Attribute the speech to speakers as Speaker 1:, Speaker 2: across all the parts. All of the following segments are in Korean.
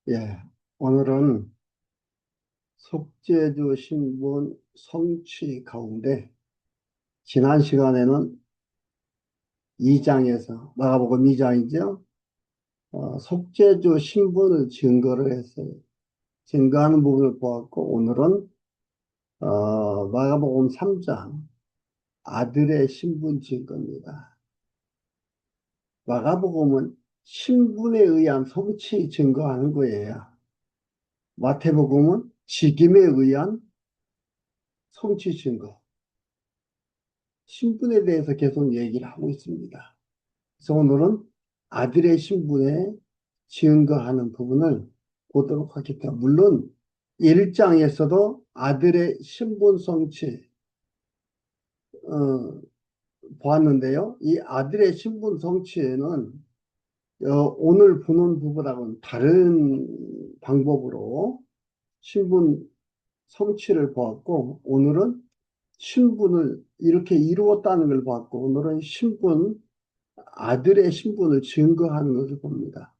Speaker 1: 예, 오늘은 속죄주 신분 성취 가운데 지난 시간에는 2장에서 마가복음 2장이죠. 속죄주 신분을 증거를 했어요. 증거하는 부분을 보았고 오늘은 마가복음 3장 아들의 신분 증거입니다. 마가복음은 신분에 의한 성취 증거하는 거예요. 마태복음은 직임에 의한 성취 증거. 신분에 대해서 계속 얘기를 하고 있습니다. 그래서 오늘은 아들의 신분에 증거하는 부분을 보도록 하겠다. 물론 1장에서도 아들의 신분 성취 보았는데요. 이 아들의 신분 성취는 오늘 보는 부분하고는 다른 방법으로 신분 성취를 보았고 오늘은 신분을 이렇게 이루었다는 걸 보았고 오늘은 아들의 신분을 증거하는 것을 봅니다.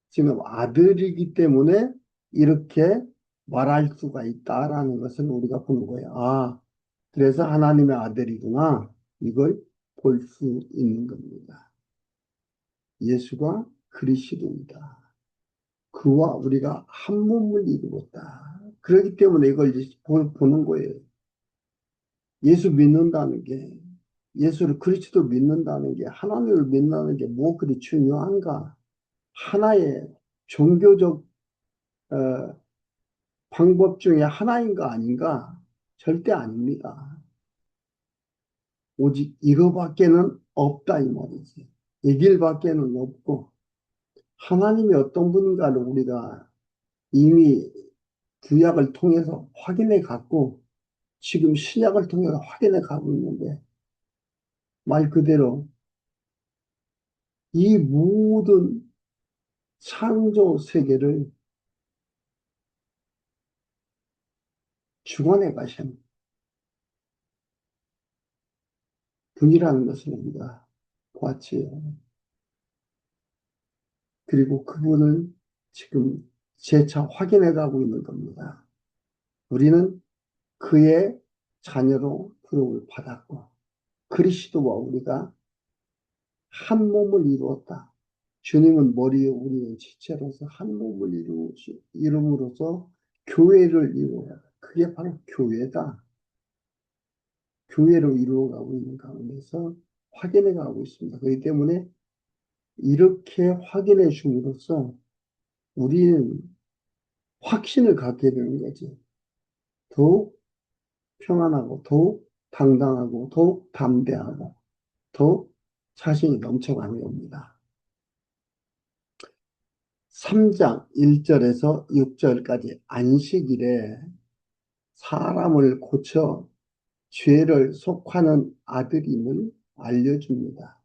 Speaker 1: 지금 아들이기 때문에 이렇게 말할 수가 있다라는 것을 우리가 보는 거예요. 아, 그래서 하나님의 아들이구나. 이걸 볼 수 있는 겁니다. 예수가 그리스도이다. 그와 우리가 한 몸을 이루었다. 그렇기 때문에 이걸 이제 보는 거예요. 예수 믿는다는 게, 예수를 그리스도 믿는다는 게, 하나님을 믿는다는 게 뭐 그리 중요한가? 하나의 종교적 어, 방법 중에 하나인가 아닌가? 절대 아닙니다. 오직 이거밖에는 없다 이 말이지. 이 길밖에는 없고 하나님이 어떤 분인가를 우리가 이미 구약을 통해서 확인해 갔고 지금 신약을 통해서 확인해 가고 있는데 말 그대로 이 모든 창조 세계를 주관해 가신 분이라는 것을 우리가 보았지요. 그리고 그분을 지금 재차 확인해 가고 있는 겁니다. 우리는 그의 자녀로 부름을 받았고 그리스도와 우리가 한 몸을 이루었다. 주님은 머리요 우리는 지체로서 한 몸을 이룸으로써 교회를 이루어야. 그게 바로 교회다. 교회로 이루어가고 있는 가운데서 확인해 가고 있습니다. 그렇기 때문에 이렇게 확인해 줌으로써 우리는 확신을 갖게 되는 거지. 더욱 평안하고, 더욱 당당하고, 더욱 담대하고, 더욱 자신이 넘쳐가는 겁니다. 3장 1절에서 6절까지 안식일에 사람을 고쳐 죄를 속하는 아들임을 알려줍니다.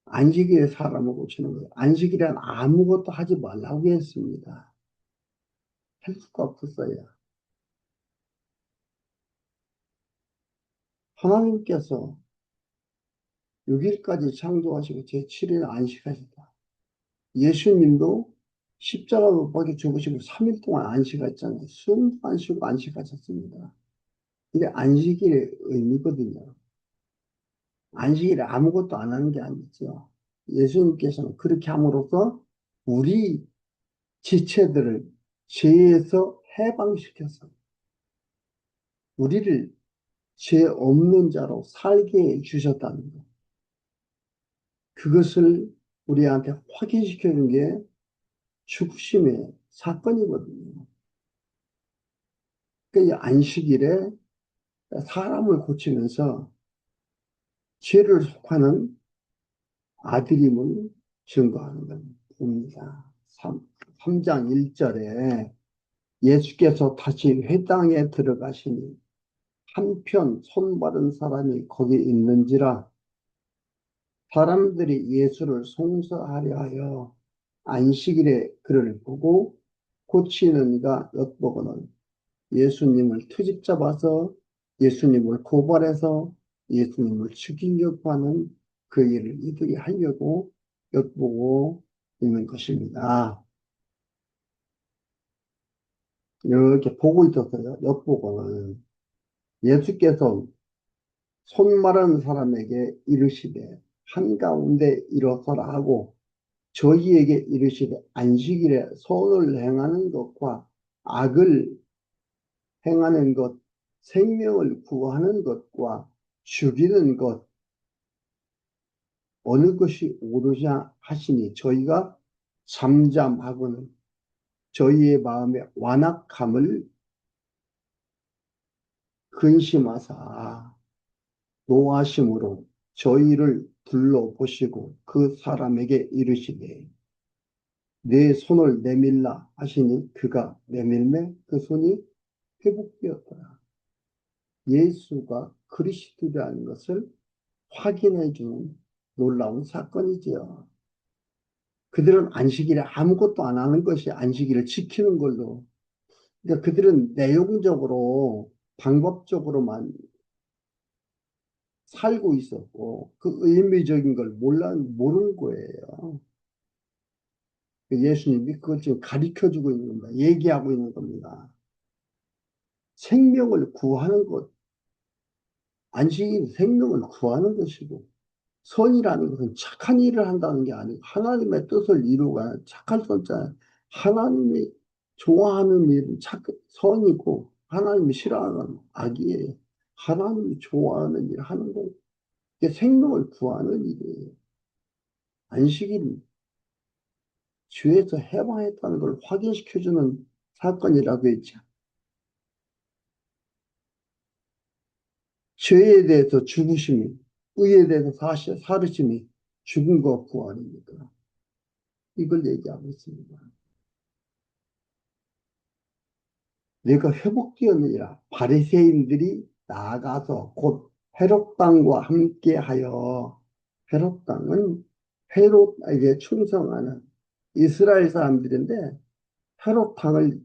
Speaker 1: 안식일에 사람을 고치는 거예요. 안식일에는 아무것도 하지 말라고 했습니다. 할 수가 없었어요. 하나님께서 6일까지 창조하시고 제7일 안식하셨다. 예수님도 십자가 못 박혀 죽으시고 3일 동안 안식하셨잖아요. 숨도 안 쉬고 안식하셨습니다. 이게 안식일의 의미거든요. 안식일에 아무것도 안 하는 게 아니죠. 예수님께서는 그렇게 함으로써 우리 지체들을 죄에서 해방시켜서 우리를 죄 없는 자로 살게 해 주셨다는 것. 그것을 우리한테 확인시켜 준 게 죽으심의 사건이거든요. 그러니까 이 안식일에 사람을 고치면서 죄를 속하는 아들임을 증거하는 겁니다. 3장 1절에 예수께서 다시 회당에 들어가시니 한편 손 바른 사람이 거기 있는지라 사람들이 예수를 송사하려 하여 안식일에 그를 보고 고치는 이가 엿보고는 예수님을 트집 잡아서 예수님을 고발해서 예수님을 죽이려고 하는 그 일을 이들이 하려고 엿보고 있는 것입니다. 이렇게 보고 있었어요. 엿보고는. 예수께서 손 마른 사람에게 이르시되 한가운데 일어서라 하고 저희에게 이르시되 안식일에 선을 행하는 것과 악을 행하는 것, 생명을 구하는 것과 죽이는 것 어느 것이 옳으냐 하시니 저희가 잠잠하고는 저희의 마음의 완악함을 근심하사 노하심으로 저희를 둘러보시고 그 사람에게 이르시되 내 손을 내밀라 하시니 그가 내밀매 그 손이 회복되었더라. 예수가 그리스도라는 것을 확인해 주는 놀라운 사건이지요. 그들은 안식일에 아무것도 안 하는 것이 안식일을 지키는 걸로. 그러니까 그들은 내용적으로 방법적으로만 살고 있었고 그 의미적인 걸 모르는 거예요. 예수님이 그걸 지금 가르쳐 주고 있는 겁니다. 얘기하고 있는 겁니다. 생명을 구하는 것, 안식이 생명을 구하는 것이고 선이라는 것은 착한 일을 한다는 게 아니고 하나님의 뜻을 이루가 착할 수 없잖아요. 하나님이 좋아하는 일은 선이고 하나님이 싫어하는 악이에요. 하나님이 좋아하는 일을 하는 거예요. 이게 생명을 구하는 일이에요. 안식일은 죄에서 해방했다는 걸 확인시켜주는 사건이라고 했죠. 죄에 대해서 죽으심이, 의에 대해서 살으심이 죽음과 부활입니다. 이걸 얘기하고 있습니다. 내가 회복되었느니라. 바리새인들이 나아가서 곧 헤롯 당과 함께하여 헤롯 당은 헤롯에게 충성하는 이스라엘 사람들인데 헤롯 당을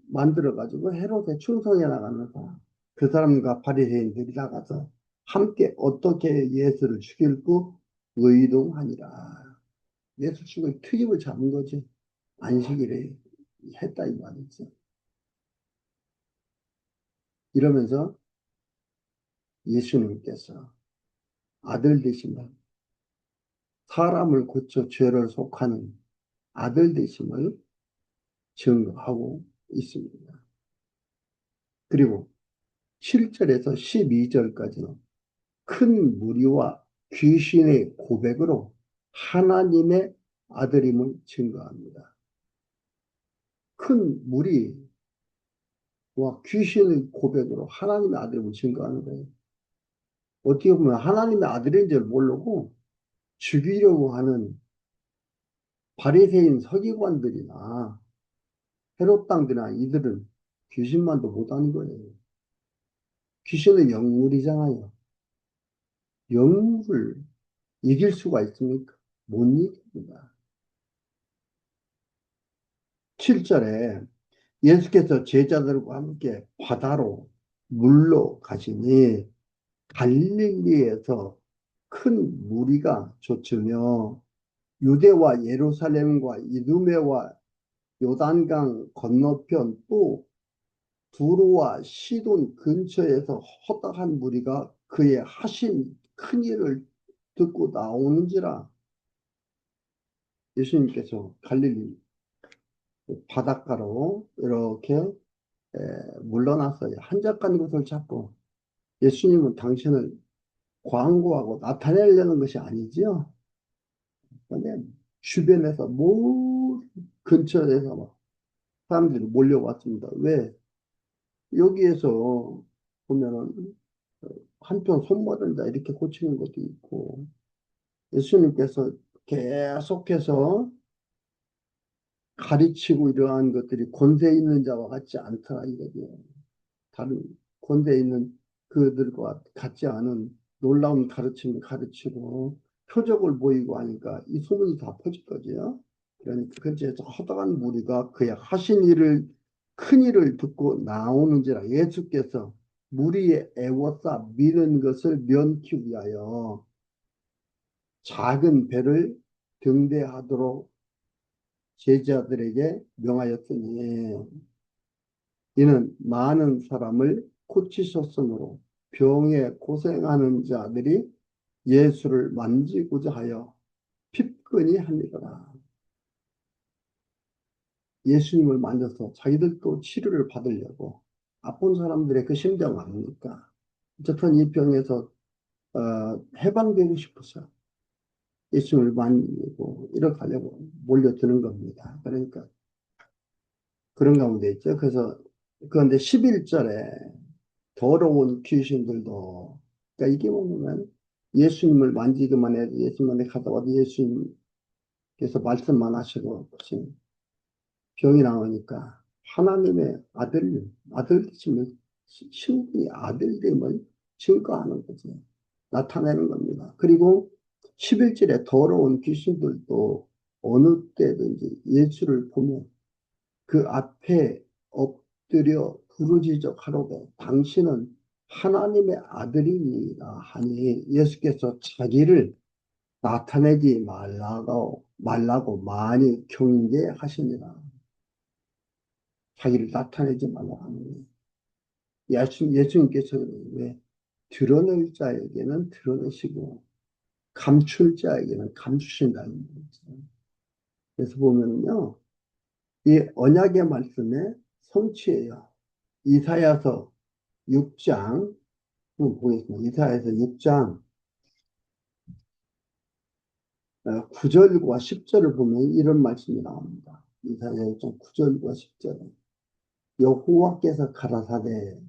Speaker 1: 만들어 가지고 헤롯에 충성해 나가는 사람. 그 사람과 바리새인들이 나가서 함께 어떻게 예수를 죽일고 의동하니라. 예수 죽일 트집을 잡은 거지. 안식일에 했다 이 말이죠. 이러면서 예수님께서 아들 되심을 사람을 고쳐 죄를 속하는 아들 되심을 증거하고 있습니다. 그리고 7절에서 12절까지는 큰 무리와 귀신의 고백으로 하나님의 아들임을 증거합니다. 큰 무리와 귀신의 고백으로 하나님의 아들임을 증거하는 거예요. 어떻게 보면 하나님의 아들인 줄 모르고 죽이려고 하는 바리새인 서기관들이나 헤롯 당들이나 이들은 귀신만도 못하는 거예요. 귀신은 영물이잖아요. 영물을 이길 수가 있습니까? 못 이깁니다. 7절에 예수께서 제자들과 함께 바다로 물로 가시니 갈릴리에서 큰 무리가 쫓으며 유대와 예루살렘과 이두메와 요단강 건너편 또 두로와 시돈 근처에서 허다한 무리가 그의 하신 큰 일을 듣고 나오는지라. 예수님께서 갈릴리 바닷가로 이렇게 물러났어요. 한적한 곳을 잡고. 예수님은 당신을 광고하고 나타내려는 것이 아니지요. 근데 주변에서 근처에서 막 사람들이 몰려왔습니다. 왜? 여기에서 보면은 한편 손모른다 이렇게 고치는 것도 있고 예수님께서 계속해서 가르치고 이러한 것들이 권세 있는 자와 같지 않더라 이거죠. 다른 권세 있는 그들과 같지 않은 놀라운 가르침을 가르치고 표적을 보이고 하니까 이 소문이 다 퍼질 거죠. 그러니까 근처에서 허다한 무리가 그의 하신 일을 큰 일을 듣고 나오는지라. 예수께서 무리에 애워싸 미는 것을 면키 위하여 작은 배를 등대하도록 제자들에게 명하였으니 이는 많은 사람을 고치셨으므로 병에 고생하는 자들이 예수를 만지고자 하여 핍근히 하니라. 예수님을 만져서 자기들도 치료를 받으려고 아픈 사람들의 그 심정 아닙니까? 어쨌든 이 병에서 해방되고 싶어서 예수님을 만지고 이렇게 하려고 몰려드는 겁니다. 그러니까 그런 가운데 있죠. 그래서 그런데 11절에 더러운 귀신들도 그러니까 이게 뭐냐면 예수님을 만지기만 해도 예수님한테 가다 와도 예수님께서 말씀만 하시고 병이 나오니까 하나님의 아들이심을 신분이 아들됨을 증거하는 거죠. 나타내는 겁니다. 그리고 11절에 더러운 귀신들도 어느 때든지 예수를 보면 그 앞에 엎드려 부르짖어가로되 당신은 하나님의 아들이니라 하니 예수께서 자기를 나타내지 말라고 많이 경계하시니라. 자기를 나타내지 말라고 하니 예수님께서 왜 드러낼 자에게는 드러내시고 감출 자에게는 감추신다는 거죠. 그래서 보면요, 이 언약의 말씀의 성취예요. 이사야서 6장 한번 보겠습니다. 이사야서 6장 9절과 10절을 보면 이런 말씀이 나옵니다. 이사야 6장 9절과 10절에 여호와께서 가라사대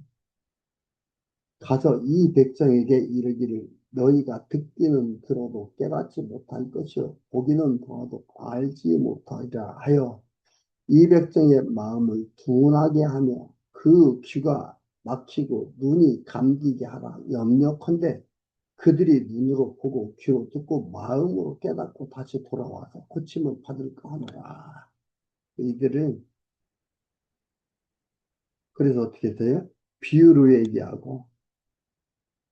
Speaker 1: 가서 이 백성에게 이르기를 너희가 듣기는 들어도 깨닫지 못할 것이요 보기는 보아도 알지 못하리라 하여 이 백성의 마음을 둔하게 하며 그 귀가 막히고 눈이 감기게 하라 염려컨대 그들이 눈으로 보고 귀로 듣고 마음으로 깨닫고 다시 돌아와서 고침을 받을까 하노라. 이들은 그래서 어떻게 돼요? 비유로 얘기하고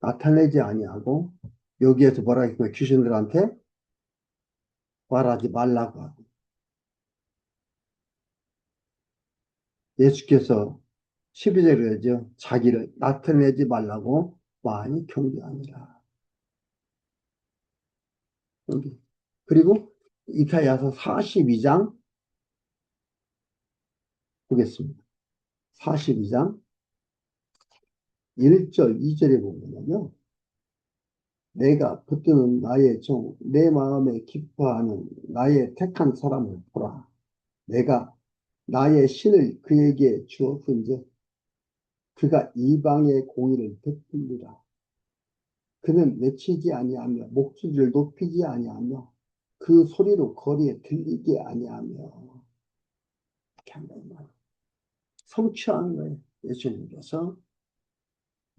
Speaker 1: 나타내지 아니하고 여기에서 뭐라 했으면 귀신들한테 말하지 말라고 하고 예수께서 12절에 죠 자기를 나타내지 말라고 많이 경계하니라. 여기. 그리고 이사야서 42장 보겠습니다. 42장 1절, 2절에 보면요. 내가 붙드는 나의 종, 내 마음에 기뻐하는 나의 택한 사람을 보라. 내가 나의 신을 그에게 주었은즉 그가 이방의 공의를 베풀리라. 그는 외치지 아니하며 목소리를 높이지 아니하며 그 소리로 거리에 들리게 아니하며 이렇게 한단 성취하는 거예요. 예수님께서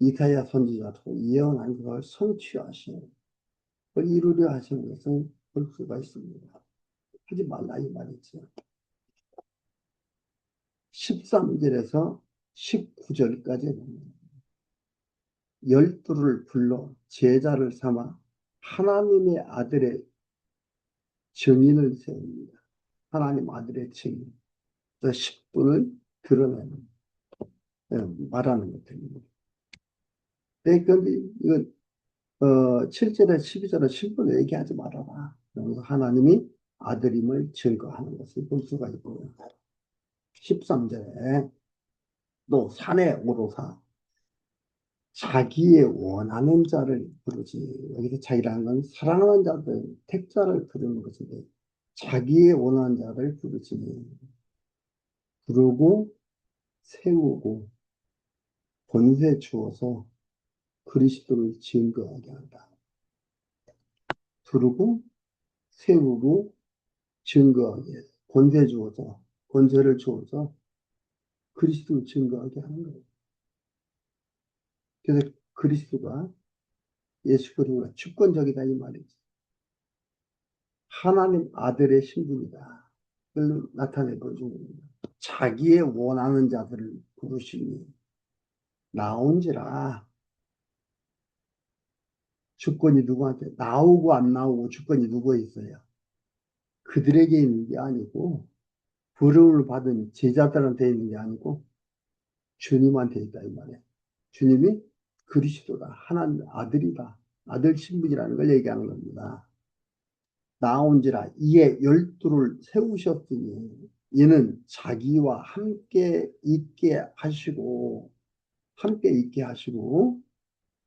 Speaker 1: 이사야 선지자로 예언한 것을 성취하시는 그걸 이루려 하시는 것을 볼 수가 있습니다. 하지 말라 이 말이죠. 13절에서 19절까지 보면 열두를 불러 제자를 삼아 하나님의 아들의 증인을 세웁니다. 하나님 아들의 증인. 10분을 드러내는 말하는 것들입니다. 네, 그런데 이건 7절에 12절에 10분을 얘기하지 말아라. 그래서 하나님이 아들임을 증거하는 것을 볼 수가 있고요. 13절에 또 산에 오르사 자기의 원하는 자를 부르지. 여기서 자기라는 건 사랑하는 자들, 택자를 부르는 것인데 자기의 원하는 자를 부르지. 부르고 세우고 권세 주어서 그리스도를 증거하게 한다. 부르고 세우고 증거하게 권세 주어서 권세를 주어서 그리스도를 증거하게 하는 거예요. 그래서 그리스도가 예수 그리스도가 주권적이다 이 말이지. 하나님 아들의 신분이다. 그걸 나타내 보여주는 겁니다. 자기의 원하는 자들을 부르시니 나온지라 주권이 누구한테 나오고 안 나오고 주권이 누구에 있어요? 그들에게 있는 게 아니고 부름을 받은 제자들한테 있는 게 아니고 주님한테 있다 이 말이에요. 주님이 그리스도다. 하나님 아들이다. 아들 신분이라는 걸 얘기하는 겁니다. 나온지라 이에 열두를 세우셨으니 이는 자기와 함께 있게 하시고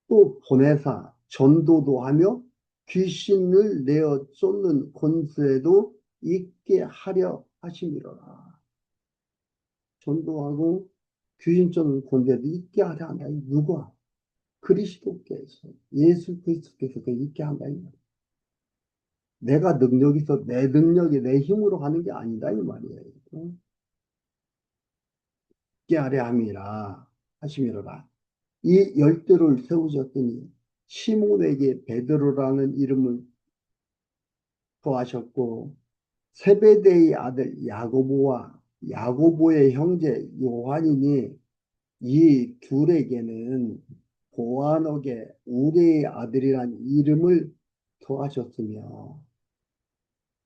Speaker 1: 또 보내사 전도도 하며 귀신을 내어 쫓는 권세도 있게 하려 하심이로라. 전도하고 귀신 쫓는 권세도 있게 하려 한다. 누가? 그리스도께서, 예수 그리스도께서 그 있게 한다. 이 말이야. 내가 능력이 있어 내 능력이 내 힘으로 하는 게 아니다 이 말이에요. 있게 하려 함이라 하심이로라. 이 열대를 세우셨더니 시몬에게 베드로라는 이름을 더하셨고 세베대의 아들 야고보와 야고보의 형제 요한이니 이 둘에게는 보아너게 우레의 아들이란 이름을 더하셨으며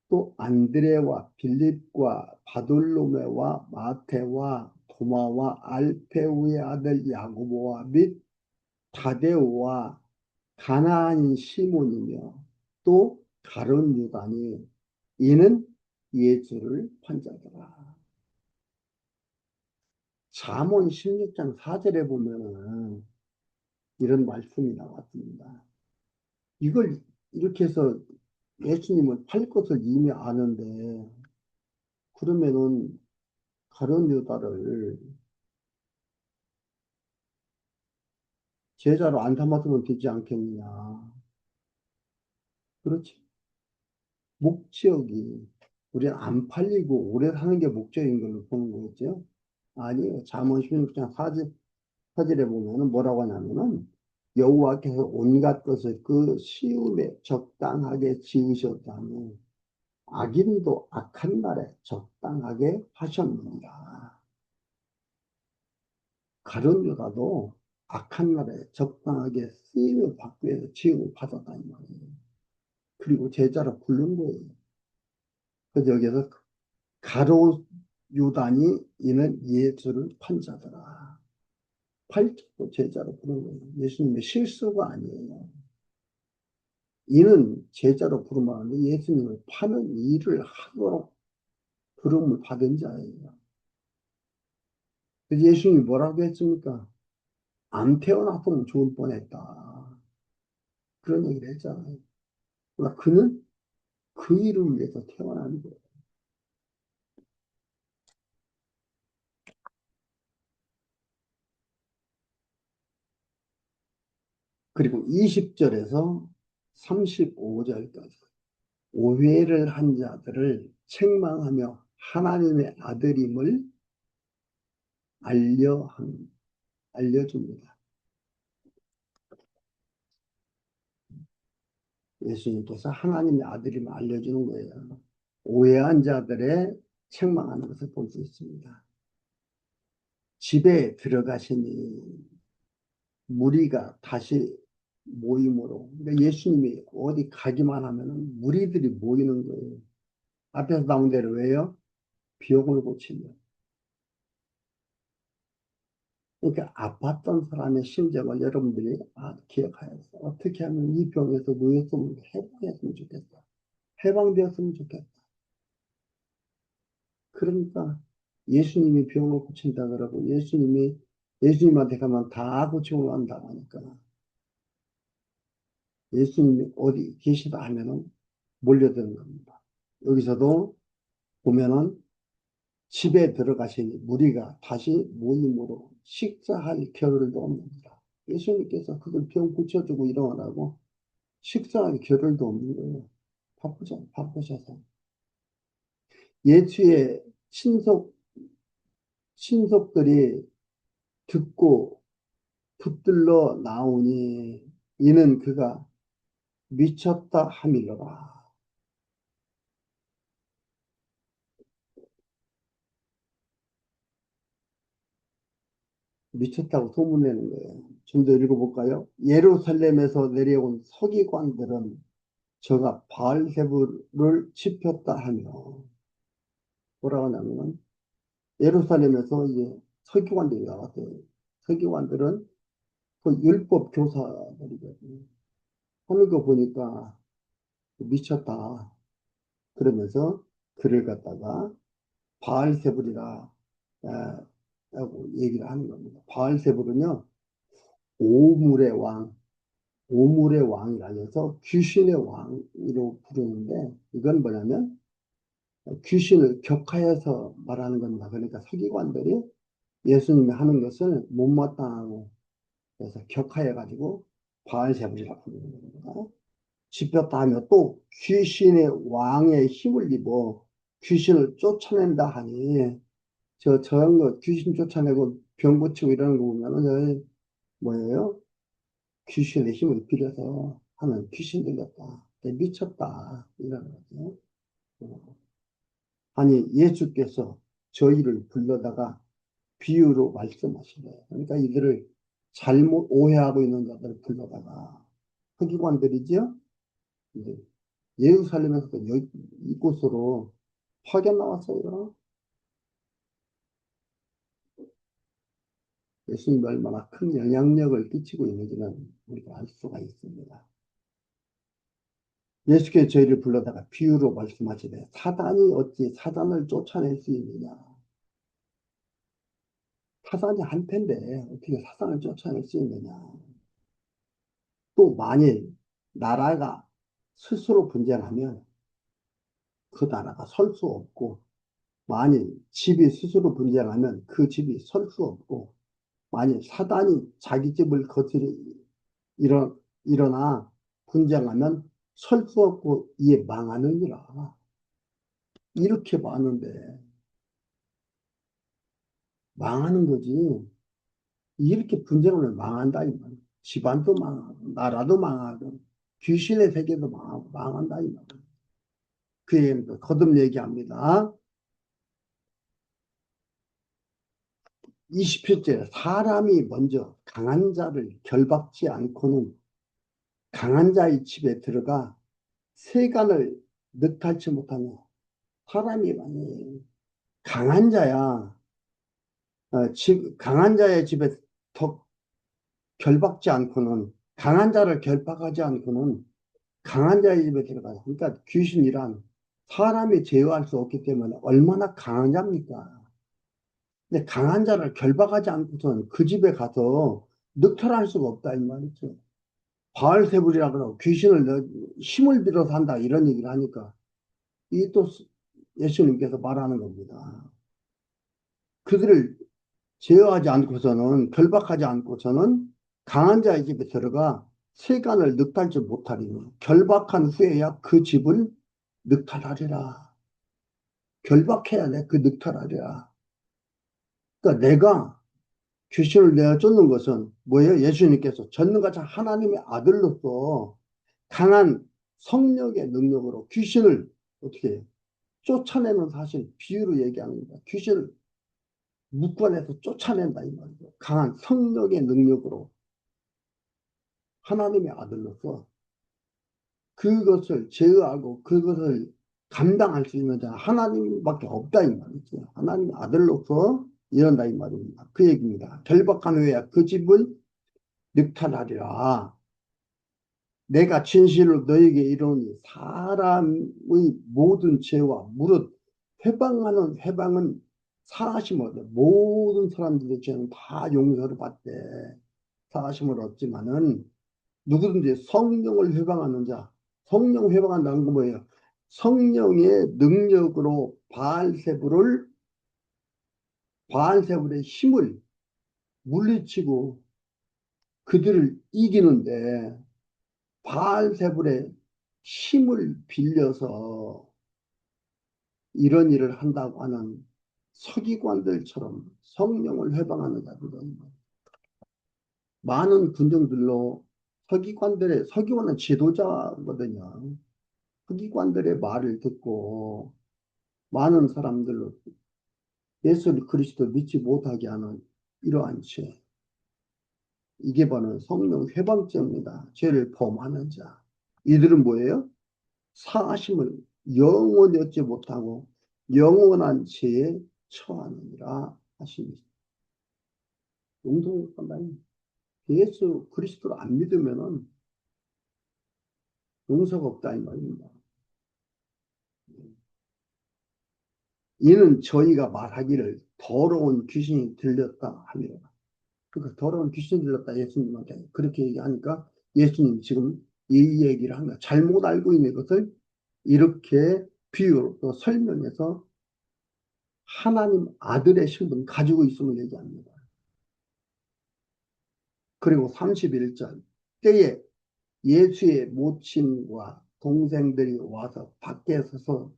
Speaker 1: 또 안드레와 빌립과 바돌로메와 마테와 도마와 알페우의 아들 야고보와 및 다데오와 가나안인 시몬이며 또 다른 유다니 이는 예수를 판자더라. 잠언 16장 4절에 보면은 이런 말씀이 나왔습니다. 이걸 이렇게 해서 예수님을 팔 것을 이미 아는데 그러면은 가룟 유다를 제자로 안 삼았으면 되지 않겠느냐. 그렇지. 목적이 우리는 안 팔리고 오래 사는 게 목적인 걸로 보는 거겠죠. 아니요. 잠언 16장 4절에 보면은 뭐라고 하냐면은 여호와께서 온갖 것을 그 시음에 적당하게 지으셨다면 악인도 악한 날에 적당하게 하셨느니라. 가룟 유다도 악한 날에 적당하게 쓰임을 받기 위해서 지음을 받았다 이 말이에요. 그리고 제자로 부른 거예요. 그래서 여기서 가룟 유다니 이는 예수를 판자더라. 팔자로 제자로 부른 거예요. 예수님의 실수가 아니에요. 이는 제자로 부르면 안 돼. 예수님을 파는 일을 하도록 부름을 받은 자예요. 그래서 예수님이 뭐라고 했습니까? 안 태어났으면 좋을 뻔했다. 그런 얘기를 했잖아요. 그러니까 그는 그 일을 위해서 태어난 거예요. 그리고 20절에서 35절까지 오해를 한 자들을 책망하며 하나님의 아들임을 알려줍니다. 예수님께서 하나님의 아들임을 알려주는 거예요. 오해한 자들의 책망하는 것을 볼 수 있습니다. 집에 들어가시니 무리가 다시 모임으로, 그러니까 예수님이 어디 가기만 하면 무리들이 모이는 거예요. 앞에서 나온 대로 왜요? 병을 고치며. 그러니까 아팠던 사람의 심정을 여러분들이 기억하여서 어떻게 하면 이 병에서 놓였으면 해방했으면 좋겠다. 해방되었으면 좋겠다. 그러니까 예수님이 병을 고친다 그러고 예수님한테 가면 다 고치고 난다 하니까 예수님이 어디 계시다 하면은 몰려드는 겁니다. 여기서도 보면은 집에 들어가시니 무리가 다시 모임으로 식사할 겨를도 없습니다. 예수님께서 그걸 병 고쳐주고 일어나라고 식사할 겨를도 없는 거예요. 바쁘셔서. 예수의 친속들이 듣고 붙들러 나오니 이는 그가 미쳤다 함이로라. 미쳤다고 소문내는 거예요. 좀 더 읽어볼까요? 예루살렘에서 내려온 서기관들은 저가 바알세불을 지폈다 하며 뭐라고 하냐면 예루살렘에서 이제 서기관들이 나왔어요. 서기관들은 그 율법 교사들이거든요. 하는 거 보니까 미쳤다. 그러면서 그를 갖다가 바알세불이라 라고 얘기를 하는 겁니다. 바알세불은요, 오물의 왕, 오물의 왕이 아니어서 귀신의 왕으로 부르는데, 이건 뭐냐면 귀신을 격하여서 말하는 겁니다. 그러니까 서기관들이 예수님이 하는 것을 못마땅하고 그래서 격하여가지고 바알세불이라고 부르는 겁니다. 집혔다 하면 또 귀신의 왕의 힘을 입어 귀신을 쫓아낸다 하니 저런 거 귀신 쫓아내고 병 고치고 이러는 거 보면은 뭐예요? 귀신의 힘을 빌려서 하는 귀신 들렸다. 미쳤다. 이러는 거죠. 어. 아니 예수께서 저희를 불러다가 비유로 말씀하시네요. 그러니까 이들을 잘못 오해하고 있는 자들을 불러다가 서기관들이죠. 이제 예루살렘에서 이곳으로 파견 나왔어요. 예수님이 얼마나 큰 영향력을 끼치고 있는지는 우리가 알 수가 있습니다. 예수께서 저희를 불러다가 비유로 말씀하시되 사단이 어찌 사단을 쫓아낼 수 있느냐. 사단이 한패인데 어떻게 사단을 쫓아낼 수 있느냐. 또 만일 나라가 스스로 분쟁하면 그 나라가 설 수 없고 만일 집이 스스로 분쟁하면 그 집이 설 수 없고 만일 사단이 자기 집을 거스리 일어나 분쟁하면 설 수 없고 이에 망하느니라. 이렇게 많은데 망하는 거지. 이렇게 분쟁하면 망한다 이 말이야. 집안도 망하고 나라도 망하고 귀신의 세계도 망하고 망한다 이 말이야. 그 얘기는 거듭 얘기합니다. 20표째 사람이 먼저 강한 자를 결박지 않고는 강한 자의 집에 들어가 세간을 늑탈치 못하며 사람이 많이 강한 자야. 강한 자의 집에 더 결박지 않고는 강한 자를 결박하지 않고는 강한 자의 집에 들어가요. 그러니까 귀신이란 사람이 제어할 수 없기 때문에 얼마나 강한 자입니까? 근데 강한 자를 결박하지 않고서는 그 집에 가서 늑탈할 수가 없다 이 말이죠. 바알세불이라 그러고 귀신을 힘을 빌어서 한다 이런 얘기를 하니까 이 또 예수님께서 말하는 겁니다. 그들을 제어하지 않고서는 결박하지 않고서는 강한 자의 집에 들어가 세간을 늑탈지 못하리니 결박한 후에야 그 집을 늑탈하리라. 결박해야 돼. 그 늑탈하리라. 그러니까 내가 귀신을 내어 쫓는 것은 뭐예요? 예수님께서 전능가신 하나님의 아들로서 강한 성령의 능력으로 귀신을 어떻게 해요? 쫓아내는 사실 비유로 얘기합니다. 귀신을 묶어내서 쫓아낸다 이 말이죠. 강한 성령의 능력으로 하나님의 아들로서 그것을 제어하고 그것을 감당할 수 있는 자는 하나님밖에 없다 이 말이죠. 하나님의 아들로서 이런다 이 말입니다. 그 얘기입니다. 결박한 후에 그 집을 늑탈하리라. 내가 진실로 너에게 이르노니 사람의 모든 죄와 무릇 회방하는 회방은 사하심을 얻어 모든 사람들의 죄는 다 용서를 받되 사하심을 얻지만은 누구든지 성령을 회방하는 자 성령 회방한다는 건 뭐예요? 성령의 능력으로 바알세불의 힘을 물리치고 그들을 이기는데 바알세불의 힘을 빌려서 이런 일을 한다고 하는 서기관들처럼 성령을 회방하는 자들은 많은 군정들로 서기관은 지도자거든요. 서기관들의 말을 듣고 많은 사람들로 예수 그리스도 믿지 못하게 하는 이러한 죄. 이게 바로 성령 회방죄입니다. 죄를 범하는 자. 이들은 뭐예요? 사하심을 영원히 얻지 못하고 영원한 죄에 처하느니라 하십니다. 용서를 못 한다. 예수 그리스도를 안 믿으면은 용서가 없다 이 말입니다. 이는 저희가 말하기를 더러운 귀신이 들렸다 하며, 그러니까 더러운 귀신이 들렸다 예수님한테 그렇게 얘기하니까 예수님 지금 이 얘기를 합니다. 잘못 알고 있는 것을 이렇게 비유로 또 설명해서 하나님 아들의 신분 가지고 있음을 얘기합니다. 그리고 31절 때에 예수의 모친과 동생들이 와서 밖에 서서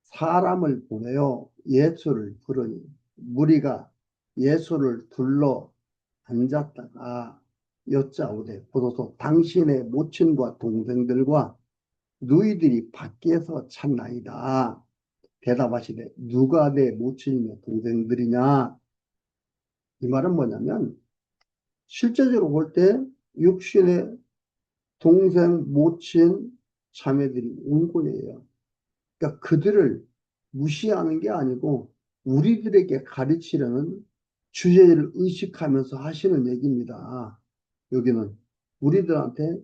Speaker 1: 사람을 보내어 예수를 부르니 무리가 예수를 둘러 앉았다가 여짜오되 보소서 당신의 모친과 동생들과 누이들이 밖에서 찾나이다. 대답하시되 누가 내 모친이며 동생들이냐. 이 말은 뭐냐면 실제적으로 볼 때 육신의 동생, 모친, 자매들이 온 거예요. 그러니까 그들을 무시하는 게 아니고 우리들에게 가르치려는 주제를 의식하면서 하시는 얘기입니다. 여기는 우리들한테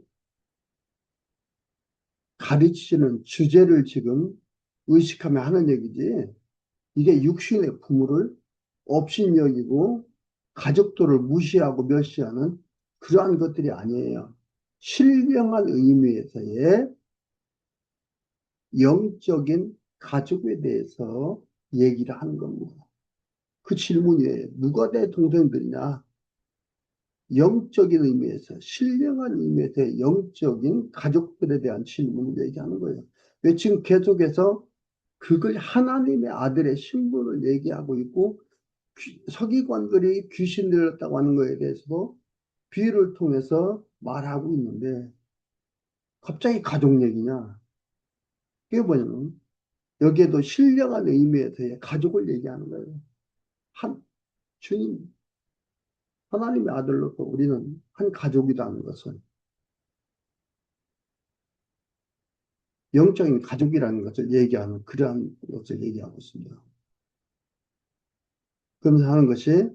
Speaker 1: 가르치는 주제를 지금 의식하며 하는 얘기지. 이게 육신의 부모를 업신여기고 가족들을 무시하고 멸시하는 그러한 것들이 아니에요. 신령한 의미에서의 영적인 가족에 대해서 얘기를 하는 겁니다. 그 질문이에요. 누가 내 동생들이냐? 영적인 의미에서, 신령한 의미에서 영적인 가족들에 대한 질문을 얘기하는 거예요. 왜 지금 계속해서 그걸 하나님의 아들의 신분을 얘기하고 있고, 서기관들이 귀신 들렸다고 하는 거에 대해서도 비유를 통해서 말하고 있는데, 갑자기 가족 얘기냐? 그게 뭐냐면, 여기에도 신령한 의미에서의 가족을 얘기하는 거예요. 한, 주님, 하나님의 아들로서 우리는 한 가족이라는 것을, 영적인 가족이라는 것을 얘기하는 그러한 것을 얘기하고 있습니다. 그러면서 하는 것이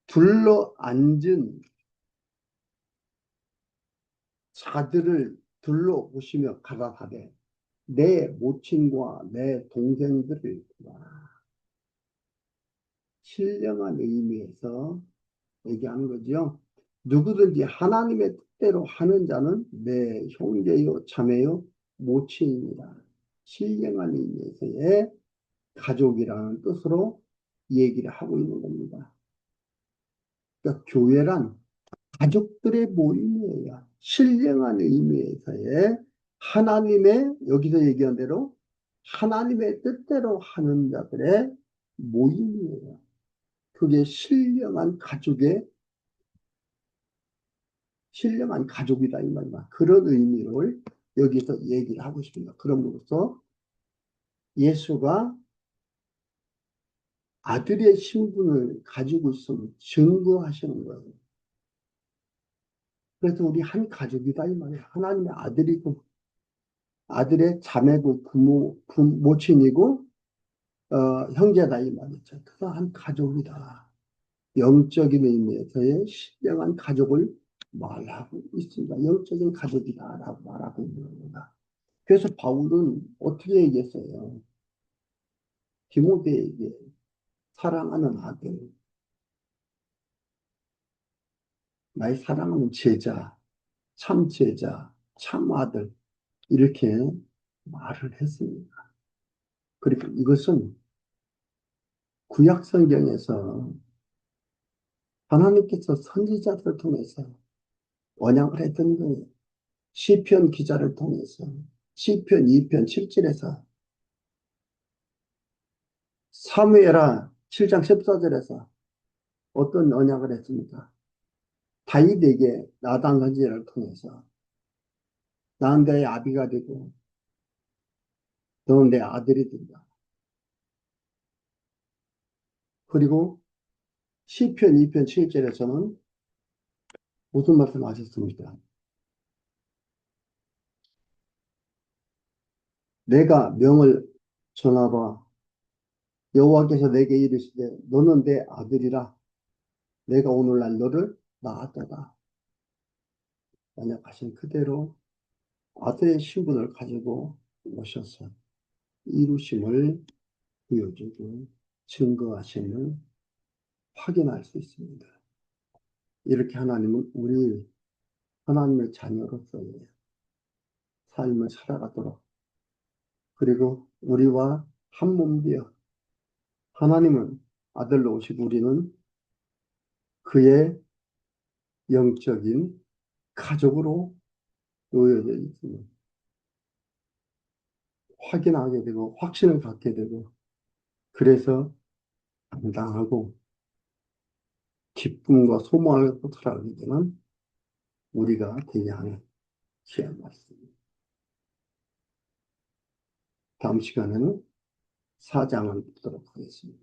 Speaker 1: 둘러 앉은 자들을 둘러보시며 가라사대 내 모친과 내 동생들을 신령한 의미에서 얘기하는 거죠. 누구든지 하나님의 뜻대로 하는 자는 내 형제요 자매요 모친입니다. 신령한 의미에서의 가족이라는 뜻으로 얘기를 하고 있는 겁니다. 그러니까 교회란 가족들의 모임이에요. 신령한 의미에서의 하나님의 여기서 얘기한 대로 하나님의 뜻대로 하는 자들의 모임이에요. 그게 신령한 가족이다 이 말이야. 그런 의미를 여기서 얘기를 하고 있습니다. 그럼으로써 예수가 아들의 신분을 가지고 있음을 증거하시는 거예요. 그래서 우리 한 가족이다 이 말이에요. 하나님의 아들이고 아들의 자매고 모친이고 형제다 이 말이죠. 그래서 한 가족이다. 영적인 의미에서의 신령한 가족을 말하고 있습니다. 영적인 가족이다라고 말하고 있는 겁니다. 그래서 바울은 어떻게 얘기했어요? 디모데에게 사랑하는 아들, 나의 사랑하는 제자, 참 제자, 참 아들 이렇게 말을 했습니다. 그리고 이것은 구약 성경에서 하나님께서 선지자들을 통해서 언약을 했던 거예요. 시편 기자를 통해서 시편 2편 7절에서 사무엘하 7장 14절에서 어떤 언약을 했습니까? 다윗에게 나단 선지자를 통해서 나는 내 아비가 되고 너는 내 아들이 된다. 그리고 시편 2편 7절에서는 무슨 말씀 하셨습니까? 내가 명을 전하봐 여호와께서 내게 이르시되 너는 내 아들이라 내가 오늘날 너를 낳았도다. 언약하신 그대로 아들의 신분을 가지고 오셔서 이루심을 보여주고 증거하심을 확인할 수 있습니다. 이렇게 하나님은 우리 하나님의 자녀로서의 삶을 살아가도록 그리고 우리와 한 몸 되어 하나님은 아들로 오시고 우리는 그의 영적인 가족으로 놓여져 있음을 확인하게 되고 확신을 갖게 되고 그래서 당당하고 기쁨과 소망을 갖고 살아가게 되는 우리가 되게 하는 귀한 말씀입니다. 다음 시간에는 4장을 보도록 하겠습니다.